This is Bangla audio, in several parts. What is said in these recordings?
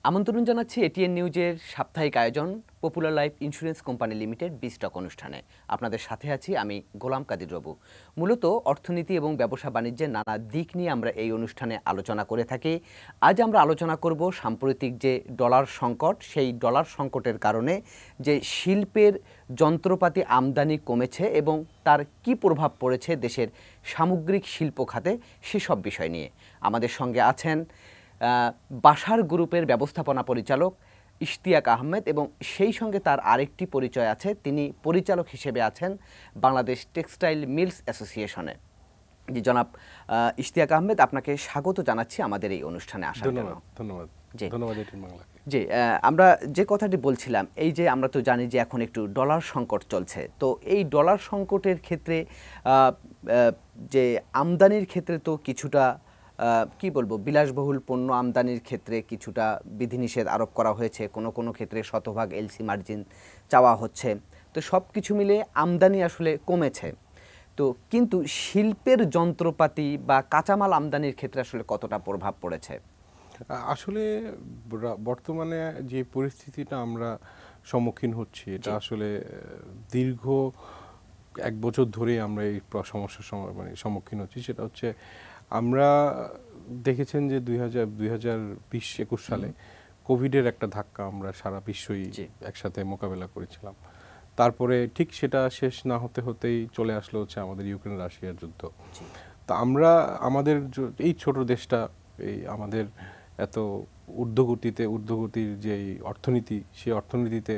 আমন্ত্রণ জানাচ্ছি এটিএন নিউজের সাপ্তাহিক আয়োজন popular life insurance company limited বিস্টক অনুষ্ঠানে। আপনাদের সাথে আছি আমি গোলাম কাদির রবু। মূলত অর্থনীতি এবং ব্যবসা বাণিজ্যের নানা দিক নিয়ে আমরা এই অনুষ্ঠানে আলোচনা করে থাকি। আজ আমরা আলোচনা করব সাম্প্রতিক যে ডলার সংকট, সেই ডলার সংকটের কারণে যে শিল্পের যন্ত্রপাতি আমদানি কমেছে এবং তার কি প্রভাব পড়েছে দেশের সামগ্রিক শিল্প খাতে, সেসব বিষয় নিয়ে আমাদের সঙ্গে আছেন বাসার গ্রুপের ব্যবস্থাপনা পরিচালক ইশতিয়াক আহমেদ এবং সেই সঙ্গে তার আরেকটি পরিচয় আছে, তিনি পরিচালক হিসেবে আছেন বাংলাদেশ টেক্সটাইল মিলস অ্যাসোসিয়েশনে। জি জনাব ইশতিয়াক আহমেদ, আপনাকে স্বাগত জানাচ্ছি আমাদের এই অনুষ্ঠানে আসার জন্য। ধন্যবাদ। জি, আমরা যে কথাটি বলছিলাম, এই যে আমরা তো জানি যে এখন একটু ডলার সংকট চলছে, তো এই ডলার সংকটের ক্ষেত্রে যে আমদানির ক্ষেত্রে তো কিছুটা কি বলবো, বিলাসবহুল পণ্য আমদানির ক্ষেত্রে কিছুটা বিধিনিষেধ আরোপ করা হয়েছে, কোনো কোনো ক্ষেত্রে শতভাগ এলসি মার্জিন চাওয়া হচ্ছে। তো সব কিছু মিলে আমদানি আসলে কমেছে, তো কিন্তু শিল্পের যন্ত্রপাতি বা কাঁচামাল আমদানির ক্ষেত্রে আসলে কতটা প্রভাব পড়েছে? আসলে বর্তমানে যে পরিস্থিতিটা আমরা সম্মুখীন হচ্ছি, এটা আসলে দীর্ঘ এক বছর ধরে আমরা এই সমস্যার সম্মুখীন হচ্ছি। সেটা হচ্ছে, আমরা দেখেছেন যে 2020-21 সালে কোভিডের একটা ধাক্কা আমরা সারা বিশ্বই একসাথে মোকাবেলা করেছিলাম। তারপরে ঠিক সেটা শেষ না হতে হতেই চলে আসলো হচ্ছে আমাদের ইউক্রেন রাশিয়ার যুদ্ধ। তা আমরা আমাদের এই ছোট দেশটা, এই আমাদের এত ঊর্ধ্বগতির যে অর্থনীতি, সেই অর্থনীতিতে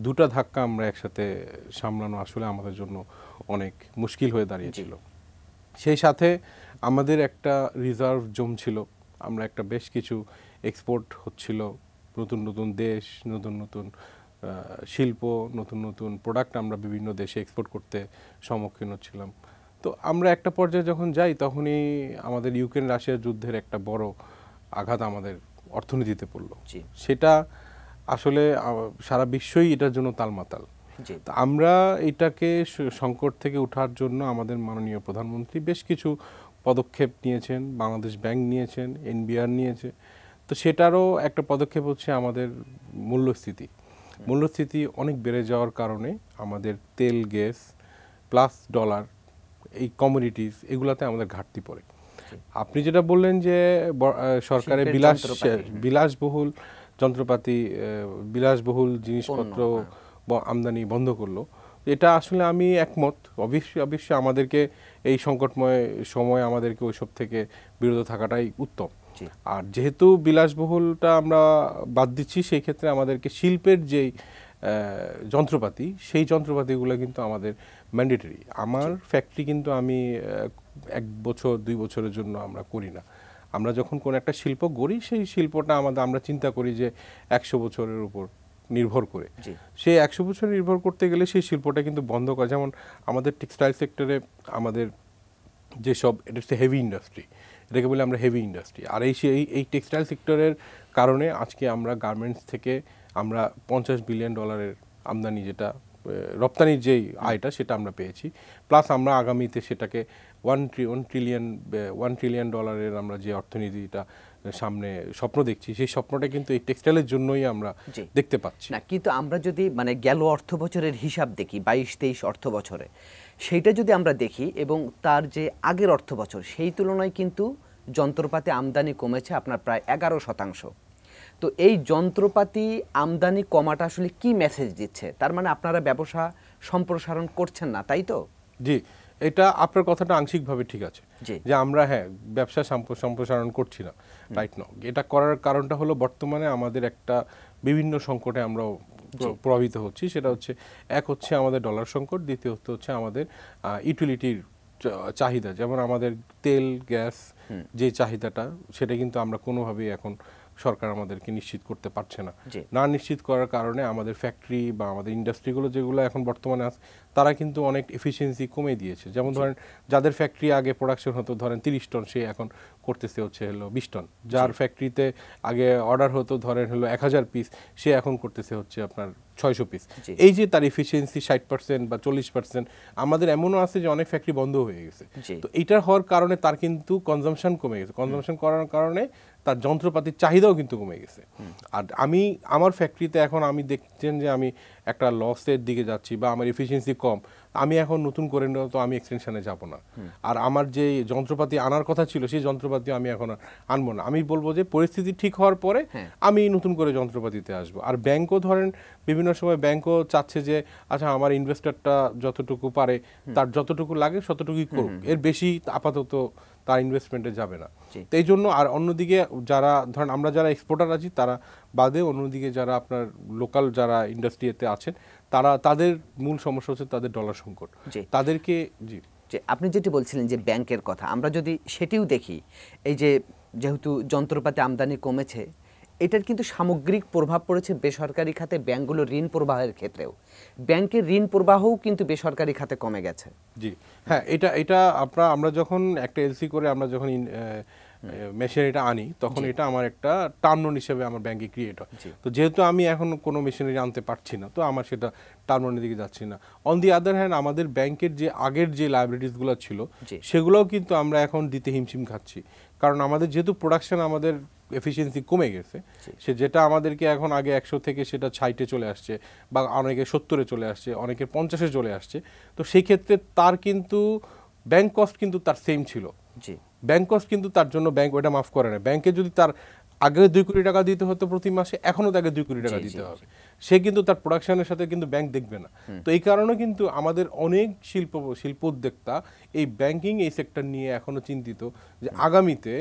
দুটা ধাক্কা আমরা একসাথে সামলানো আসলে আমাদের জন্য অনেক মুশকিল হয়ে দাঁড়িয়েছিল। সেই সাথে আমাদের একটা রিজার্ভ জমছিল, আমরা একটা বেশ কিছু এক্সপোর্ট হচ্ছিল, নতুন নতুন দেশ, নতুন নতুন শিল্প, নতুন নতুন প্রোডাক্ট আমরা বিভিন্ন দেশে এক্সপোর্ট করতে সম্মুখীন হচ্ছিলাম। তো আমরা একটা পর্যায়ে যখন যাই, তখনই আমাদের ইউক্রেন রাশিয়ার যুদ্ধের একটা বড় আঘাত আমাদের অর্থনীতিতে পড়ল। সেটা আসলে সারা বিশ্বই এটার জন্য তালমাতাল। আমরা এটাকে সংকট থেকে ওঠার জন্য আমাদের মাননীয় প্রধানমন্ত্রী বেশ কিছু পদক্ষেপ নিয়েছেন, বাংলাদেশ ব্যাংক নিয়েছেন, এনবিআর নিয়েছে। তো সেটারও একটা পদক্ষেপ হচ্ছে আমাদের মূল্যস্ফীতি অনেক বেড়ে যাওয়ার কারণে আমাদের তেল, গ্যাস প্লাস ডলার, এই কমোডিটিস, এগুলাতে আমাদের ঘাটতি পড়ে। আপনি যেটা বললেন যে সরকারের বিলাসবহুল যন্ত্রপাতি, বিলাসবহুল জিনিসপত্র আমদানি বন্ধ করলো, এটা আসলে আমি একমত। অবশ্যই আমাদেরকে এই সংকটময় সময় আমাদেরকে ওইসব থেকে বিরত থাকাটাই উত্তম। আর যেহেতু বিলাসবহুলটা আমরা বাদ দিচ্ছি, সেই ক্ষেত্রে আমাদেরকে শিল্পের যেই যন্ত্রপাতি, সেই যন্ত্রপাতিগুলো কিন্তু আমাদের ম্যান্ডেটরি। আমার ফ্যাক্টরি কিন্তু আমি 1 বছর 2 বছরের জন্য আমরা করি না। আমরা যখন কোনো একটা শিল্প গড়ি, সেই শিল্পটা আমরা চিন্তা করি যে 100 বছরের উপর নির্ভর করে। সেই 100 বছর নির্ভর করতে গেলে সেই শিল্পটা কিন্তু বন্ধ করা। যেমন আমাদের টেক্সটাইল সেক্টরে আমাদের যেসব, এটা হচ্ছে হেভি ইন্ডাস্ট্রি, এটাকে বলে আমরা হেভি ইন্ডাস্ট্রি। আর এই টেক্সটাইল সেক্টরের কারণে আজকে আমরা গার্মেন্টস থেকে আমরা $50 বিলিয়ন আমদানি, যেটা রপ্তানির যেই আয়টা, সেটা আমরা পেয়েছি। প্লাস আমরা আগামীতে সেটাকে $1 ট্রিলিয়ন আমরা যে অর্থনীতিটা সামনে স্বপ্ন দেখছি, সেই স্বপ্নটা কিন্তু এই টেক্সটাইলের জন্যই আমরা দেখতে পাচ্ছি না। কিন্তু আমরা যদি গেল অর্থ বছরের হিসাব দেখি, 22-23 অর্থ বছরে, সেইটা যদি আমরা দেখি এবং তার যে আগের অর্থ বছর, সেই তুলনায় কিন্তু যন্ত্রপাতি আমদানি কমেছে আপনার প্রায় 11%। তো এই যন্ত্রপাতি আমদানি কমাটা আসলে কি মেসেজ দিচ্ছে? তার মানে আপনারা ব্যবসা সম্প্রসারণ করছেন না, তাই তো? জি, এটা আপনার কথাটা আংশিকভাবে ঠিক আছে যে আমরা ব্যবসা সম্প্রসারণ করছি না, রাইট নাও। এটা করার কারণটা হলো, বর্তমানে আমাদের একটা বিভিন্ন সংকটে আমরা প্রভাবিত হচ্ছি। সেটা হচ্ছে, এক হচ্ছে আমাদের ডলার সংকট, দ্বিতীয়ত হচ্ছে আমাদের ইউটিলিটির চাহিদা। যেমন আমাদের তেল, গ্যাস যে চাহিদাটা, সেটা কিন্তু আমরা কোনোভাবেই এখন সরকার আমাদেরকে নিশ্চিত করতে পারছে না। নিশ্চিত করার কারণে আমাদের ফ্যাক্টরি বা আমাদের ইন্ডাস্ট্রিগুলো যেগুলো এখন বর্তমানে আছে, তারা কিন্তু অনেক এফিসিয়েন্সি কমে দিয়েছে। যেমন ধরেন, যাদের ফ্যাক্টরি আগে প্রোডাকশন হতো ধরেন 30 টন, সে এখন করতেছে হচ্ছে 20 টন। যার ফ্যাক্টরিতে আগে অর্ডার হতো ধরেন 1000 পিস, সে এখন করতেছে হচ্ছে আপনার 600 পিস। এই যে তার এফিসিয়েন্সি 60% বা 40%, আমাদের এমনও আছে যে অনেক ফ্যাক্টরি বন্ধ হয়ে গেছে। তো এইটার হওয়ার কারণে তার কিন্তু কনজাম্পশন কমে গেছে। কনজাম্পশন করার কারণে তার যন্ত্রপাতির চাহিদাও কিন্তু কমে গেছে। আর আমার ফ্যাক্টরিতে এখন আমি দেখছেন যে আমি একটা লসের দিকে যাচ্ছি বা আমার এফিসিয়েন্সি কম, আমি এখন নতুন করে তো আমি এক্সটেনশনে যাব না। আর আমার যে যন্ত্রপাতি আনার কথা ছিল সেই যন্ত্রপাতি আমি এখন আনবো না। আমি বলবো যে পরিস্থিতি ঠিক হওয়ার পরে আমি নতুন করে যন্ত্রপাতিতে আসবো। আর ব্যাংকও ধরেন বিভিন্ন সময় ব্যাংকও চাচ্ছে যে আচ্ছা আমার ইনভেস্টরটা যতটুকু পারে তার যতটুকু লাগে ততটুকুই করুক, এর বেশি আপাতত তার ইনভেস্টমেন্টে যাবে না। তো এই জন্য আর অন্যদিকে যারা ধরেন আমরা যারা এক্সপোর্টার আছি তারা বাদে অন্যদিকে যারা আপনার লোকাল যারা ইন্ডাস্ট্রিতে আছেন তাদের মূল সমস্যা হচ্ছে তাদের ডলার সংকট। তাদেরকে যে আপনি যেটি বলছিলেন যে ব্যাংকের কথা, আমরা যদি সেটিও দেখি, এই যে যেহেতু যন্ত্রপাতি আমদানি কমেছে, এটার কিন্তু সামগ্রিক প্রভাব পড়েছে বেসরকারি খাতে ব্যাংকগুলোর ঋণ প্রবাহের ক্ষেত্রেও। ব্যাংকের ঋণ প্রবাহও কিন্তু বেসরকারি খাতে কমে গেছে। জি হ্যাঁ, এটা আমরা যখন একটা এলসি করে আমরা যখন মেশিনারিটা আনি তখন এটা আমার একটা টার্ম লোন হিসেবে আমার ব্যাংকে ক্রিয়েট হয়। তো যেহেতু আমি এখন কোনো মেশিনারি আনতে পারছি না, তো আমার সেটা টার্ম লোনের দিকে যাচ্ছি না। অন দি আদার হ্যান্ড আমাদের ব্যাংকের যে আগের যে লায়াবিলিটিসগুলো ছিল সেগুলোও কিন্তু আমরা এখন দিতে হিমশিম খাচ্ছি, কারণ আমাদের যেহেতু প্রোডাকশন আমাদের এফিসিয়েন্সি কমে গেছে। সে যেটা আমাদেরকে এখন আগে 100 থেকে সেটা 60-এ চলে আসছে, বা অনেকে 70-এ চলে আসছে, অনেকে 50-এ চলে আসছে। তো সেই ক্ষেত্রে তার কিন্তু ব্যাংক কস্ট কিন্তু তার সেম ছিল। ব্যাংক কস্ট কিন্তু তার জন্য ব্যাংক ওটা মাফ করে না। ব্যাংকে যদি তার আগে 2 কোটি টাকা দিতে হতো প্রতি মাসে, এখনও তাকে 2 কোটি টাকা দিতে হবে। সে কিন্তু তার প্রোডাকশনের সাথে কিন্তু ব্যাংক দেখবে না। তো এই কারণে কিন্তু আমাদের অনেক শিল্প উদ্যোক্তা এই ব্যাংকিং এই সেক্টর নিয়ে এখনো চিন্তিত যে আগামীতে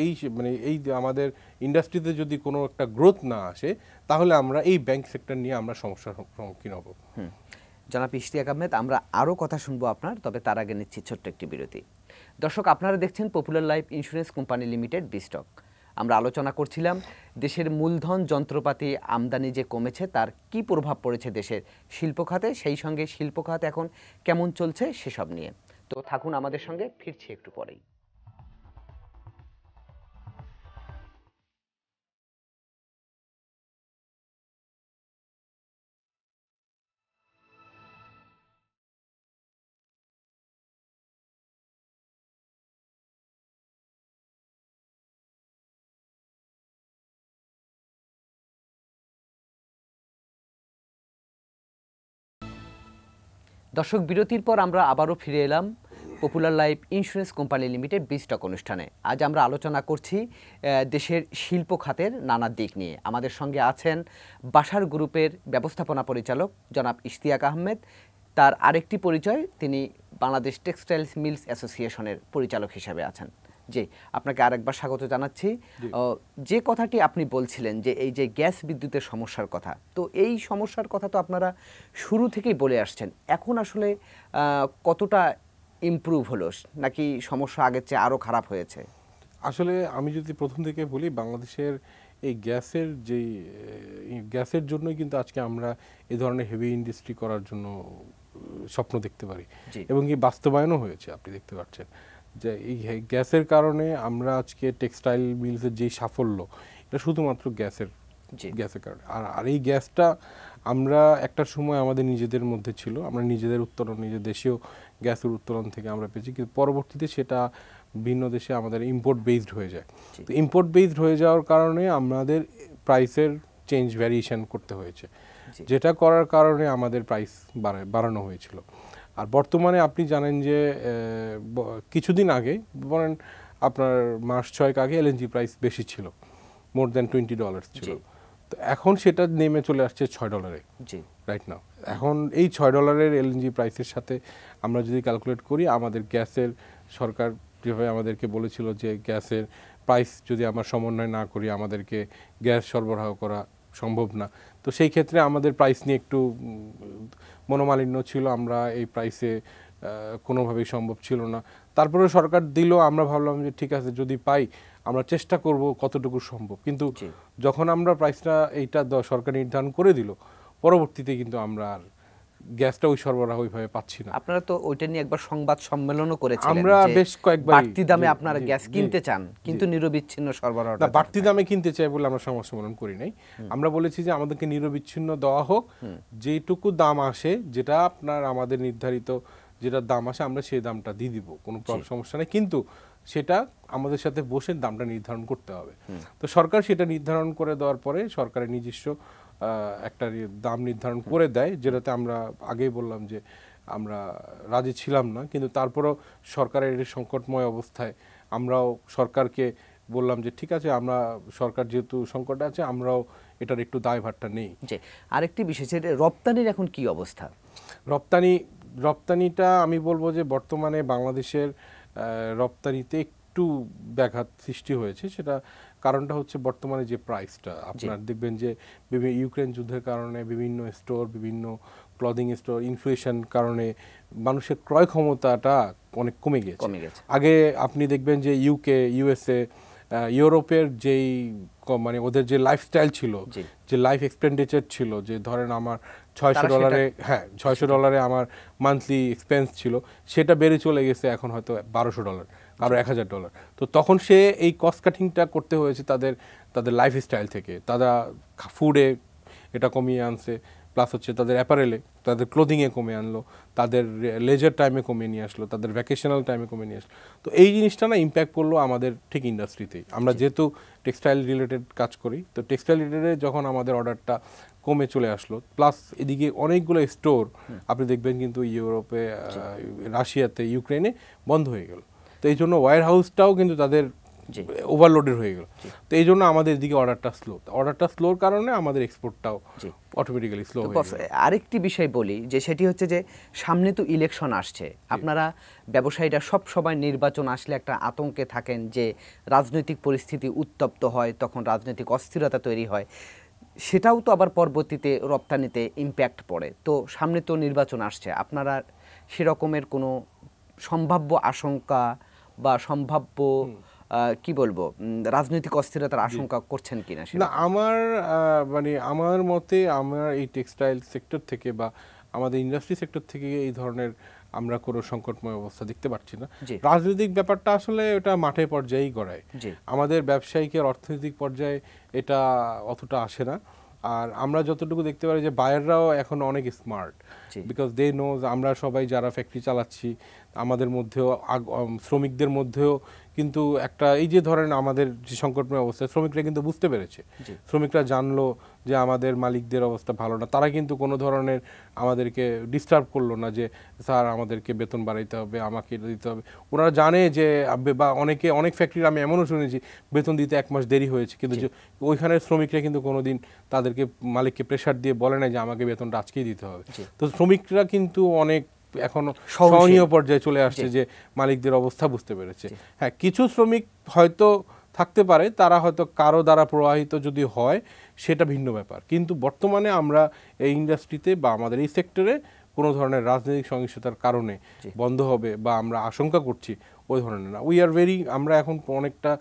এই আমাদের ইন্ডাস্ট্রিতে যদি কোনো একটা গ্রোথ না আসে তাহলে আমরা এই ব্যাংক সেক্টর নিয়ে আমরা সমস্যার সম্মুখীন হব। জনাব ইশতিয়াক আহমেদ, আমরা আরও কথা শুনবো আপনার, তবে তার আগে নিচ্ছি ছোট্ট একটি বিরতি। দর্শক, আপনারা দেখছেন popular life insurance company limited বিস্টক। আমরা আলোচনা করছিলাম দেশের মূলধন যন্ত্রপাতি আমদানি যে কমেছে তার কি প্রভাব পড়েছে দেশের শিল্প খাতে, সেই সঙ্গে শিল্প খাত এখন কেমন চলছে সেসব নিয়ে। তো থাকুন আমাদের সঙ্গে, ফিরছি একটু পরেই। দর্শক, বিরতির পর আমরা আবারও ফিরে এলাম popular life insurance company limited বিস্টক অনুষ্ঠানে। আজ আমরা আলোচনা করছি দেশের শিল্প খাতের নানা দিক নিয়ে। আমাদের সঙ্গে আছেন বাসার গ্রুপের ব্যবস্থাপনা পরিচালক জনাব ইশতিয়াক আহমেদ। তার আরেকটি পরিচয়, তিনি বাংলাদেশ টেক্সটাইলস মিলস অ্যাসোসিয়েশনের পরিচালক হিসেবে আছেন। জি, আপনাকে আরেকবার স্বাগত জানাচ্ছি। যে কথাটি আপনি বলছিলেন যে এই যে গ্যাস বিদ্যুতের সমস্যার কথা, তো এই সমস্যার কথা তো আপনারা শুরু থেকেই বলে আসছেন। এখন আসলে কতটা ইমপ্রুভ হলো, নাকি সমস্যা আগের চেয়ে আরও খারাপ হয়েছে? আসলে আমি যদি প্রথম থেকে বলি, বাংলাদেশের এই গ্যাসের জন্যই কিন্তু আজকে আমরা এই ধরনের হেভি ইন্ডাস্ট্রি করার জন্য স্বপ্ন দেখতে পারি, এবং এই বাস্তবায়নও হয়েছে। আপনি দেখতে পাচ্ছেন যে এই গ্যাসের কারণে আমরা আজকে টেক্সটাইল মিলসের যেই সাফল্য, এটা শুধুমাত্র গ্যাসের কারণে। আর এই গ্যাসটা আমরা একটা সময় আমাদের নিজেদের মধ্যে ছিল, আমরা নিজেদের উত্তোলন, নিজের দেশীয় গ্যাসের উত্তোলন থেকে আমরা পেয়েছি, কিন্তু পরবর্তীতে সেটা ভিন্ন দেশে আমাদের ইম্পোর্ট বেসড হয়ে যায়। তো ইম্পোর্ট বেসড হয়ে যাওয়ার কারণে আমাদের প্রাইসের চেঞ্জ ভ্যারিয়েশন করতে হয়েছে, যেটা করার কারণে আমাদের প্রাইস বাড়ানো হয়েছিল। আর বর্তমানে আপনি জানেন যে কিছুদিন আগে, বলেন আপনার মাস 6 আগে এলএনজি প্রাইস বেশি ছিল, মোর দ্যান $20 ছিল। তো এখন সেটা নেমে চলে আসছে $6 রাইট নাও। এখন এই $6 এলএনজি প্রাইসের সাথে আমরা যদি ক্যালকুলেট করি, আমাদের গ্যাসের সরকার যেভাবে আমাদেরকে বলেছিল যে গ্যাসের প্রাইস যদি আমরা সমন্বয় না করি আমাদেরকে গ্যাস সরবরাহ করা সম্ভব না। তো সেই ক্ষেত্রে আমাদের প্রাইস নিয়ে একটু মনোমালিন্য ছিল, আমরা এই প্রাইসে কোনোভাবেই সম্ভব ছিল না। তারপরে সরকার দিল, আমরা ভাবলাম যে ঠিক আছে, যদি পাই আমরা চেষ্টা করব কতটুকু সম্ভব। কিন্তু যখন আমরা প্রাইসটা এইটা সরকার নির্ধারণ করে দিল, পরবর্তীতে কিন্তু আমরা আর গ্যাসটা ওই সরবরাহ ওইভাবে পাচ্ছি না। আপনারা তো ওইটা নিয়ে একবার সংবাদ সম্মেলনও করেছিলেন, আমরা বেশ কয়েকবার বাড়তি দামে আপনারা গ্যাস কিনতে চান, কিন্তু নিরবিচ্ছিন্ন সরবরাহ না, বাড়তি দামে কিনতে চাই বলে আমরা সংবাদ সম্মেলন করি নাই। আমরা বলেছি যে আমাদেরকে নিরবিচ্ছিন্ন দেওয়া হোক, যেটুকু দাম আসে, যেটা আপনার আমাদের নির্ধারিত যেটা দাম আসে আমরা সেই দামটা দিয়ে দিব, কোনো সমস্যা নেই। কিন্তু সেটা আমাদের সাথে বসে দামটা নির্ধারণ করতে হবে। তো সরকার সেটা নির্ধারণ করে দেওয়ার পরে সরকারের নিজস্ব একটা দাম নির্ধারণ করে দেয়, যেটাতে আমরা আগেই বললাম যে আমরা রাজি ছিলাম না, কিন্তু তারপরেও সরকারের এই সংকটময় অবস্থায় আমরাও সরকারকে বললাম যে ঠিক আছে, আমরা সরকার যেহেতু সংকটে আছে আমরাও এটার একটু দায়ভারটা নেই। যে আরেকটি বিষয় যে রপ্তানির এখন কি অবস্থা? রপ্তানিটা আমি বলবো যে বর্তমানে বাংলাদেশের রপ্তানিতে একটু ব্যাঘাত সৃষ্টি হয়েছে। সেটা কারণটা হচ্ছে বর্তমানে যে প্রাইসটা, আপনার দেখবেন যে ইউক্রেন যুদ্ধের কারণে বিভিন্ন স্টোর, বিভিন্ন ক্লদিং স্টোর, ইনফ্লেশন কারণে মানুষের ক্রয় ক্ষমতাটা অনেক কমে গেছে। আগে আপনি দেখবেন যে ইউকে, ইউএসএ, ইউরোপের যেই মানে ওদের যে লাইফস্টাইল ছিল, যে লাইফ এক্সপেন্ডিচার ছিল, যে ধরেন আমার $600 আমার মান্থলি এক্সপেন্স ছিল, সেটা বেড়ে চলে গেছে এখন হয়তো $1200, আরও $1000। তো তখন সে এই কস্ট কাটিংটা করতে হয়েছে তাদের লাইফস্টাইল থেকে। তারা ফুডে এটা কমিয়ে আনছে, প্লাস হচ্ছে তাদের অ্যাপারেলে, তাদের ক্লোদিংয়ে কমে আনলো, তাদের লেজার টাইমে কমিয়ে নিয়ে আসলো, তাদের ভ্যাকেশনাল টাইমে কমিয়ে নিয়ে আসলো। তো এই জিনিসটা না ইম্প্যাক্ট পড়লো আমাদের ঠিক ইন্ডাস্ট্রিতেই। আমরা যেহেতু টেক্সটাইল রিলেটেড কাজ করি, তো টেক্সটাইল রিলেটেড যখন আমাদের অর্ডারটা কমে চলে আসলো, প্লাস এদিকে অনেকগুলো স্টোর আপনি দেখবেন কিন্তু ইউরোপে, রাশিয়াতে, ইউক্রেনে বন্ধ হয়ে গেল। তো এই জন্য ওয়্যার হাউসটাও কিন্তু তাদের ওভারলোডেড হয়ে গেল। তো এই জন্য আমাদের এদিকে অর্ডারটা স্লোর কারণে আমাদের এক্সপোর্টটাও অটোমেটিক্যালি স্লো হয়ে গেল। আরেকটি বিষয় বলি যে সেটি হচ্ছে যে সামনে তো ইলেকশন আসছে, আপনারা ব্যবসায়ীরা সব সময় নির্বাচন আসলে একটা আতঙ্কে থাকেন যে রাজনৈতিক পরিস্থিতি উত্তপ্ত হয়, তখন রাজনৈতিক অস্থিরতা তৈরি হয়, সেটাও তো আবার পরবর্তীতে রপ্তানিতে ইম্প্যাক্ট পড়ে। তো সামনে তো নির্বাচন আসছে, আপনারা সেরকমের কোনো সম্ভাব্য আশঙ্কা বা সম্ভাব্য কি বলবো রাজনৈতিক অস্থিরতার আশঙ্কা করছেন কিনা? না, আমার মতে আমার এই টেক্সটাইল সেক্টর থেকে বা আমাদের ইন্ডাস্ট্রি সেক্টর থেকে এই ধরনের আমরা কোনো সংকটময় অবস্থা দেখতে পাচ্ছি না। রাজনৈতিক ব্যাপারটা আসলে এটা মাঠের পর্যায়েই গড়ায়, আমাদের ব্যবসায়িকের অর্থনৈতিক পর্যায়ে এটা অতটা আসে না। আর আমরা যতটুকু দেখতে পারি যে বায়াররাও এখন অনেক স্মার্ট, বিকজ দে নোজ আমরা সবাই যারা ফ্যাক্টরি চালাচ্ছি আমাদের মধ্যেও, শ্রমিকদের মধ্যেও কিন্তু একটা এই যে ধরেন আমাদের যে সংকটময় অবস্থা, শ্রমিকরা কিন্তু বুঝতে পেরেছে, শ্রমিকরা জানলো যে আমাদের মালিকদের অবস্থা ভালো না, তারা কিন্তু কোনো ধরনের আমাদেরকে ডিস্টার্ব করলো না যে স্যার আমাদেরকে বেতন বাড়াইতে হবে, আমাকে এটা দিতে হবে। ওনারা জানে যে, বা অনেক ফ্যাক্টরির আমি এমনও শুনেছি বেতন দিতে 1 মাস দেরি হয়েছে, কিন্তু ওইখানের শ্রমিকরা কিন্তু কোনোদিন তাদেরকে মালিককে প্রেশার দিয়ে বলে না যে আমাকে বেতনটা আজকেই দিতে হবে। তো শ্রমিকরা কিন্তু অনেক এখন সহনীয় পর্যায়ে চলে আসছে, যে মালিকদের অবস্থা বুঝতে পেরেছে। হ্যাঁ, কিছু শ্রমিক হয়তো থাকতে পারে, তারা হয়তো কারো দ্বারা প্রভাবিত যদি হয় সেটা ভিন্ন ব্যাপার, কিন্তু বর্তমানে আমরা এই ইন্ডাস্ট্রিতে বা আমাদের এই সেক্টরে কোনো ধরনের রাজনৈতিক সহিংসতার কারণে বন্ধ হবে বা আমরা আশঙ্কা করছি ওই ধরনের না। আমরা এখন অনেকটা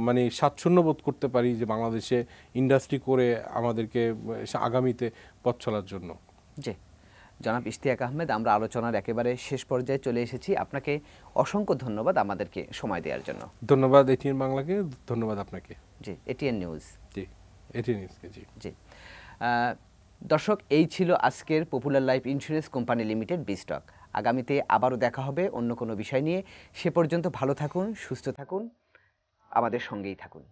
মানে স্বাচ্ছন্দ্য বোধ করতে পারি যে বাংলাদেশে ইন্ডাস্ট্রি করে আমাদেরকে আগামীতে পথ চলার জন্য। জি জনাব ইশতিয়াক আহমেদ, আমরা আলোচনার একেবারে শেষ পর্যায়ে চলে এসেছি। আপনাকে অসংখ্য ধন্যবাদ আমাদেরকে সময় দেওয়ার জন্য। ধন্যবাদ এটিএন বাংলাকে, ধন্যবাদ আপনাকে। জি, এটিএন নিউজ। জি, এটিএন নিউজকে। জি জি দর্শক, এই ছিল আজকের popular life insurance company limited বিস্টক। আগামীতে আবারও দেখা হবে অন্য কোনো বিষয় নিয়ে। সে পর্যন্ত ভালো থাকুন, সুস্থ থাকুন, আমাদের সঙ্গেই থাকুন।